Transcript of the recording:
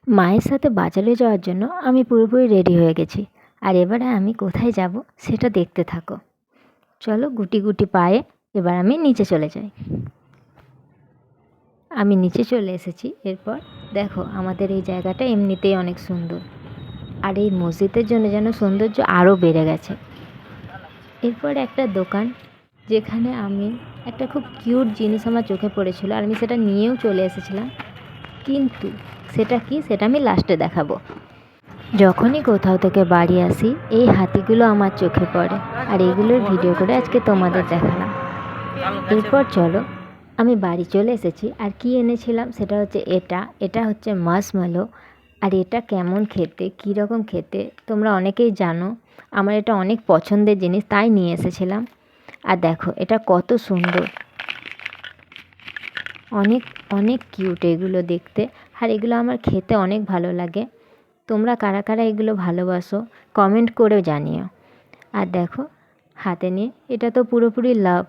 মায়ের সাথে বাজারে যাওয়ার জন্য আমি পুরোপুরি রেডি হয়ে গেছি। আর এবারে আমি কোথায় যাব সেটা দেখতে থাকো। চলো গুটি গুটি পায়ে এবার আমি নিচে চলে যাই। আমি নিচে চলে এসেছি। এরপর দেখো আমাদের এই জায়গাটা এমনিতেই অনেক সুন্দর, আর এই মসজিদের জন্য যেন সৌন্দর্য আরও বেড়ে গেছে। এরপর একটা দোকান, যেখানে আমি একটা খুব কিউট জিনিস আমার চোখে পড়েছিল, আর আমি সেটা নিয়েও চলে এসেছিলাম, কিন্তু সেটা কি সেটা আমি লাস্টে দেখাবো। যখনই কোথাও থেকে বাড়ি আসি এই হাতিগুলো আমার চোখে পড়ে, আর এইগুলোর ভিডিও করে আজকে তোমাদের দেখালাম। এরপর চলো আমি বাড়ি চলে এসেছি, আর কি এনেছিলাম সেটা হচ্ছে এটা হচ্ছে মাশমেলো। আর এটা কেমন খেতে, কী রকম খেতে তোমরা অনেকেই জানো। আমার এটা অনেক পছন্দের জিনিস, তাই নিয়ে এসেছিলাম। আর দেখো এটা কত সুন্দর, অনেক অনেক কিউট এগুলো দেখতে, আর এগুলো আমার খেতে অনেক ভালো লাগে। তোমরা কারা কারা এগুলো ভালোবাসো কমেন্ট করে জানিও। আর দেখো হাতে নিয়ে, এটা তো পুরোপুরি লাভ,